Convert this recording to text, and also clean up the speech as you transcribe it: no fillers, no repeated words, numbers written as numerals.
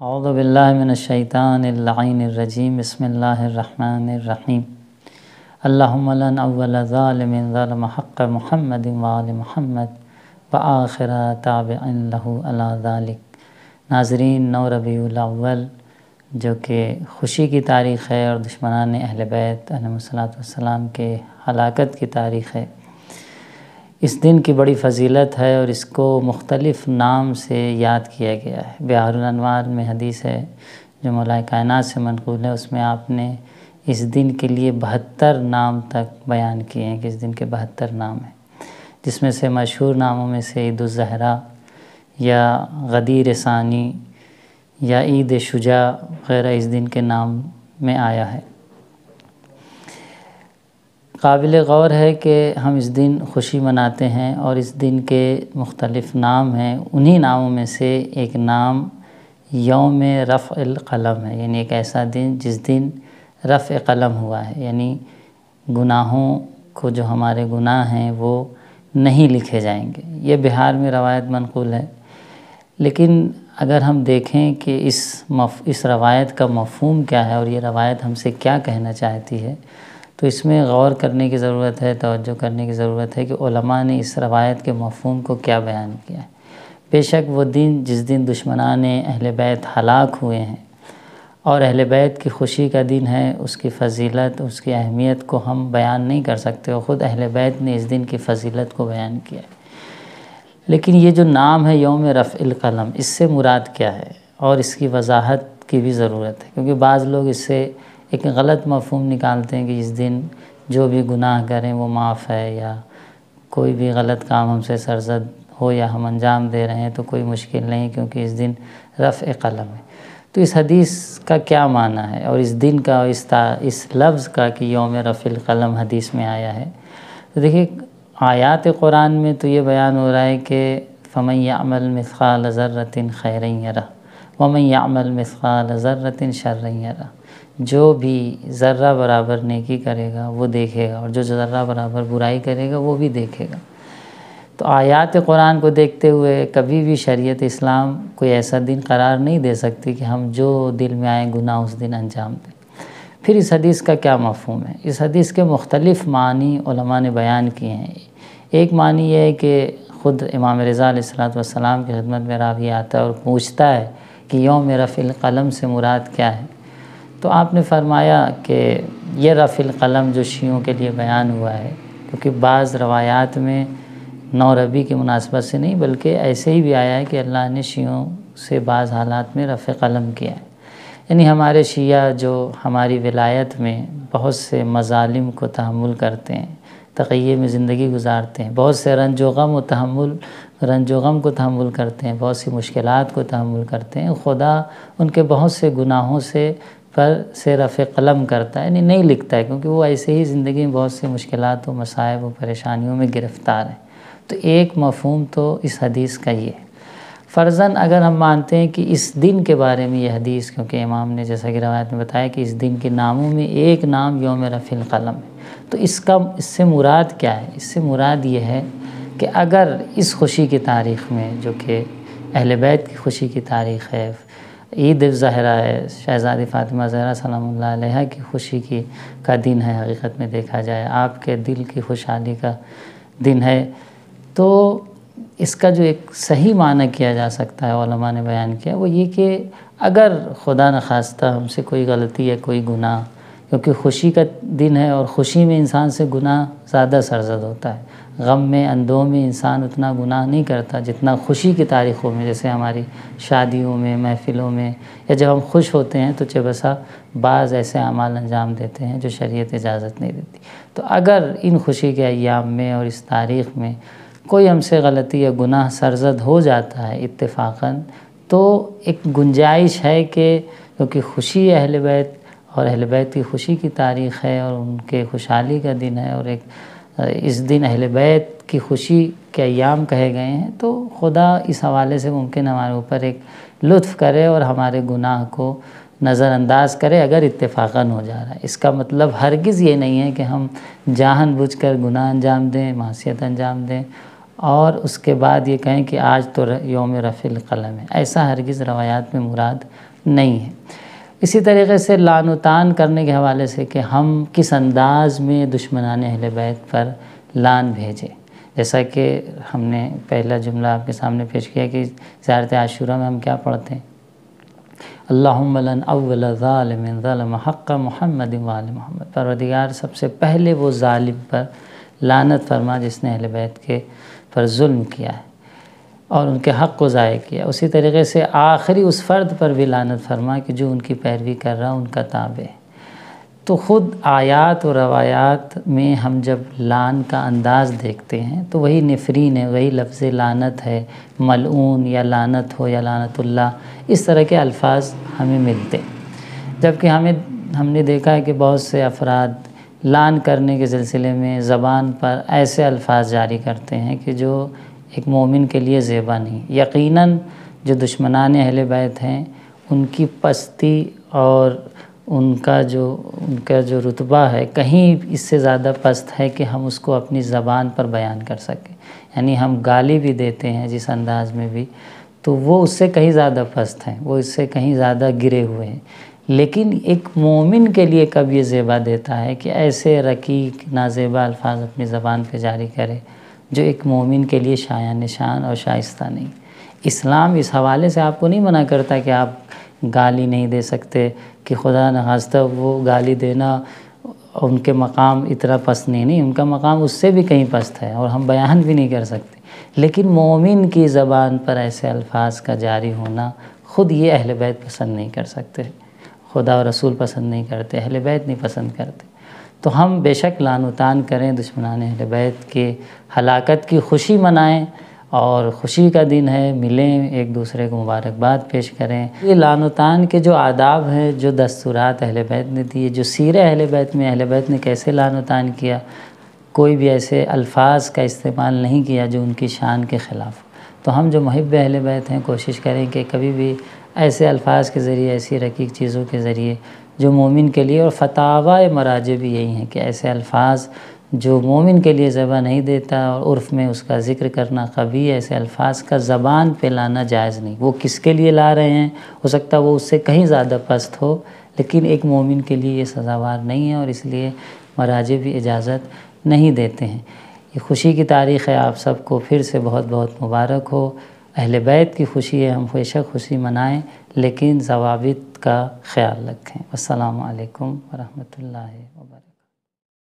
اعوذ باللہ من الشیطان اللعین الرجیم بسم اللہ الرحمن الرحیم اللہم لن اول ظالم ظلم حق محمد وآل محمد وآخر تابع لہ علی ذالک۔ ناظرین، 9 ربیع الاول جو کہ خوشی کی تاریخ ہے اور دشمنان اہل بیت علیہ السلام کے ہلاکت کی تاریخ ہے، اس دن کی بڑی فضیلت ہے اور اس کو مختلف نام سے یاد کیا گیا ہے۔ بحار الانوار میں حدیث ہے جو مولا کائنات سے منقول ہے، اس میں آپ نے اس دن کے لیے 72 نام تک بیان کیے ہیں کہ اس دن کے 72 نام ہیں، جس میں سے مشہور ناموں میں سے عید الزہرا یا غدیر ثانی یا عید شجاع وغیرہ اس دن کے نام میں آیا ہے۔ قابل غور ہے کہ ہم اس دن خوشی مناتے ہیں اور اس دن کے مختلف نام ہیں۔ انہی ناموں میں سے ایک نام یوم رفع القلم ہے، یعنی ایک ایسا دن جس دن رفع قلم ہوا ہے، یعنی گناہوں کو، جو ہمارے گناہ ہیں وہ نہیں لکھے جائیں گے۔ یہ بہار میں روایت منقول ہے، لیکن اگر ہم دیکھیں کہ اس روایت کا مفہوم کیا ہے اور یہ روایت ہم سے کیا کہنا چاہتی ہے، تو اس میں غور کرنے کی ضرورت ہے، توجہ کرنے کی ضرورت ہے کہ علماء نے اس روایت کے مفہوم کو کیا بیان کیا ہے۔ بے شک وہ دن جس دن دشمنان اہل بیت ہلاک ہوئے ہیں اور اہل بیت کی خوشی کا دن ہے، اس کی فضیلت، اس کی اہمیت کو ہم بیان نہیں کر سکتے، اور خود اہل بیت نے اس دن کی فضیلت کو بیان کیا ہے۔ لیکن یہ جو نام ہے یوم رفع القلم، اس سے مراد کیا ہے اور اس کی وضاحت کی بھی ضرورت ہے، کیونکہ بعض لوگ اس سے ایک غلط مفہوم نکالتے ہیں کہ اس دن جو بھی گناہ کریں وہ معاف ہے، یا کوئی بھی غلط کام ہم سے سرزد ہو یا ہم انجام دے رہے ہیں تو کوئی مشکل نہیں، کیونکہ اس دن رفع قلم ہے۔ تو اس حدیث کا کیا معنی ہے اور اس دن کا اور اس لفظ کا کہ یوم رفع القلم حدیث میں آیا ہے، تو دیکھیے آیات قرآن میں تو یہ بیان ہو رہا ہے کہ فَمَن يَعْمَلْ مِثْقَالَ ذَرَّةٍ خَيْرًا يَرَهُ وَمَن يَعْمَلْ مِثْقَالَ ذَرَّةٍ شَرًّا يَرَهُ۔ جو بھی ذرہ برابر نیکی کرے گا وہ دیکھے گا، اور جو ذرہ برابر برائی کرے گا وہ بھی دیکھے گا۔ تو آیات قرآن کو دیکھتے ہوئے کبھی بھی شریعت اسلام کوئی ایسا دن قرار نہیں دے سکتی کہ ہم جو دل میں آئیں گناہ اس دن انجام دیں۔ پھر اس حدیث کا کیا مفہوم ہے؟ اس حدیث کے مختلف معنی علماء نے بیان کیے ہیں۔ ایک معنی یہ ہے کہ خود امام رضا علیہ السلام کی خدمت میں راوی آتا ہے اور پوچھتا ہے کہ یوم رفع القلم سے مراد کیا ہے، تو آپ نے فرمایا کہ یہ رفع القلم جو شیعوں کے لیے بیان ہوا ہے، کیونکہ بعض روایات میں 9 ربیع کی مناسبت سے نہیں بلکہ ایسے ہی بھی آیا ہے کہ اللہ نے شیعوں سے بعض حالات میں رفع قلم کیا ہے، یعنی ہمارے شیعہ جو ہماری ولایت میں بہت سے مظالم کو تحمل کرتے ہیں، تقیے میں زندگی گزارتے ہیں، بہت سے رنج و غم کو تحمل کرتے ہیں، بہت سی مشکلات کو تحمل کرتے ہیں، خدا ان کے بہت سے گناہوں سے رفع قلم کرتا ہے، یعنی نہیں لکھتا ہے، کیونکہ وہ ایسے ہی زندگی میں بہت سے مشکلات و مصائب و پریشانیوں میں گرفتار ہیں۔ تو ایک مفہوم تو اس حدیث کا یہ ہے۔ فرضاً اگر ہم مانتے ہیں کہ اس دن کے بارے میں یہ حدیث، کیونکہ امام نے جیسا کہ روایت میں بتایا کہ اس دن کے ناموں میں ایک نام یوم رفع القلم ہے، تو اس سے مراد کیا ہے؟ اس سے مراد یہ ہے کہ اگر اس خوشی کی تاریخ میں، جو کہ اہل بیت کی خوشی کی تاریخ ہے، عید الزہرا ہے، شہزادی فاطمہ زہرا سلام اللہ علیہا کی خوشی کا دن ہے، حقیقت میں دیکھا جائے آپ کے دل کی خوشحالی کا دن ہے، تو اس کا جو ایک صحیح معنی کیا جا سکتا ہے علماء نے بیان کیا وہ یہ کہ اگر خدا نخواستہ ہم سے کوئی غلطی ہے، کوئی گناہ، کیونکہ خوشی کا دن ہے اور خوشی میں انسان سے گناہ زیادہ سرزد ہوتا ہے، غم میں، اندوہ میں انسان اتنا گناہ نہیں کرتا جتنا خوشی کی تاریخوں میں، جیسے ہماری شادیوں میں، محفلوں میں، یا جب ہم خوش ہوتے ہیں تو چہ بسا بعض ایسے اعمال انجام دیتے ہیں جو شریعت اجازت نہیں دیتی۔ تو اگر ان خوشی کے ایام میں اور اس تاریخ میں کوئی ہم سے غلطی یا گناہ سرزد ہو جاتا ہے اتفاقاً، تو ایک گنجائش ہے کہ کیونکہ خوشی اہل بیت اور اہل بیت کی خوشی کی تاریخ ہے اور ان کے خوشحالی کا دن ہے، اور ایک اس دن اہل بیت کی خوشی کے ایام کہے گئے ہیں، تو خدا اس حوالے سے ممکن ہمارے اوپر ایک لطف کرے اور ہمارے گناہ کو نظر انداز کرے اگر اتفاقاً ہو جا رہا ہے۔ اس کا مطلب ہرگز یہ نہیں ہے کہ ہم جان بوجھ کر گناہ انجام دیں، معصیت انجام دیں اور اس کے بعد یہ کہیں کہ آج تو یوم رفع القلم ہے، ایسا ہرگز روایات میں مراد نہیں ہے۔ اسی طریقے سے لعن و طعن کرنے کے حوالے سے کہ ہم کس انداز میں دشمنان اہل بیت پر لعن بھیجیں، جیسا کہ ہم نے پہلا جملہ آپ کے سامنے پیش کیا کہ زیارت عاشوراء میں ہم کیا پڑھتے ہیں، اللہم لن اول ظالم ظلم حق محمد وآل محمد، پروردگار سب سے پہلے وہ ظالم پر لعنت فرما جس نے اہل بیت کے پر ظلم کیا ہے اور ان کے حق کو ضائع کیا۔ اسی طریقے سے آخری اس فرد پر بھی لعنت فرما کہ جو ان کی پیروی کر رہا ان کا تابع ہے۔ تو خود آیات و روایات میں ہم جب لعن کا انداز دیکھتے ہیں تو وہی نفرین ہے، وہی لفظ لعنت ہے، ملعون یا لعنت ہو یا لعنت اللہ، اس طرح کے الفاظ ہمیں ملتے ہیں۔ جبکہ ہم نے دیکھا ہے کہ بہت سے افراد لعن کرنے کے سلسلے میں زبان پر ایسے الفاظ جاری کرتے ہیں کہ جو ایک مومن کے لیے زیبا نہیں۔ یقیناً جو دشمنان اہل بیت ہیں ان کی پستی اور ان کا جو رتبہ ہے کہیں اس سے زیادہ پست ہے کہ ہم اس کو اپنی زبان پر بیان کر سکیں، یعنی ہم گالی بھی دیتے ہیں جس انداز میں بھی تو وہ اس سے کہیں زیادہ پست ہیں، وہ اس سے کہیں زیادہ گرے ہوئے ہیں۔ لیکن ایک مومن کے لیے کب یہ زیبا دیتا ہے کہ ایسے رقیق نازیبا الفاظ اپنی زبان پہ جاری کرے جو ایک مومن کے لیے شایان نشان اور شائستہ نہیں۔ اسلام اس حوالے سے آپ کو نہیں منع کرتا کہ آپ گالی نہیں دے سکتے، کہ خدا نخواستہ وہ گالی دینا ان کے مقام اتنا پست نہیں، ان کا مقام اس سے بھی کہیں پست ہے اور ہم بیان بھی نہیں کر سکتے۔ لیکن مومن کی زبان پر ایسے الفاظ کا جاری ہونا خود یہ اہل بیت پسند نہیں کر سکتے، خدا و رسول پسند نہیں کرتے، اہل بیت نہیں پسند کرتے۔ تو ہم بے شک لعن و طعن کریں، دشمنان اہل بیت کے ہلاکت کی خوشی منائیں، اور خوشی کا دن ہے، ملیں، ایک دوسرے کو مبارکباد پیش کریں۔ یہ لعن و طعن کے جو آداب ہیں، جو دستورات اہل بیت نے دیے، جو سیرہ اہل بیت میں اہل بیت نے کیسے لعن و طعن کیا، کوئی بھی ایسے الفاظ کا استعمال نہیں کیا جو ان کی شان کے خلاف ہو۔ تو ہم جو محب اہل بیت ہیں کوشش کریں کہ کبھی بھی ایسے الفاظ کے ذریعے، ایسی رقیق چیزوں کے ذریعے جو مومن کے لیے، اور فتاوی مراجع بھی یہی ہیں کہ ایسے الفاظ جو مومن کے لیے زبان نہیں دیتا اور عرف میں اس کا ذکر کرنا قبیح، ایسے الفاظ کا زبان پہ لانا جائز نہیں۔ وہ کس کے لیے لا رہے ہیں، ہو سکتا ہے وہ اس سے کہیں زیادہ پست ہو، لیکن ایک مومن کے لیے یہ سزاوار نہیں ہے، اور اس لیے مراجع بھی اجازت نہیں دیتے ہیں۔ یہ خوشی کی تاریخ ہے، آپ سب کو پھر سے بہت بہت مبارک ہو۔ اہل بیت کی خوشی ہے، ہم ہمیشہ خوشی منائیں، لیکن ضوابط کا خیال رکھیں۔ السلام علیکم ورحمۃ اللہ وبرکاتہ۔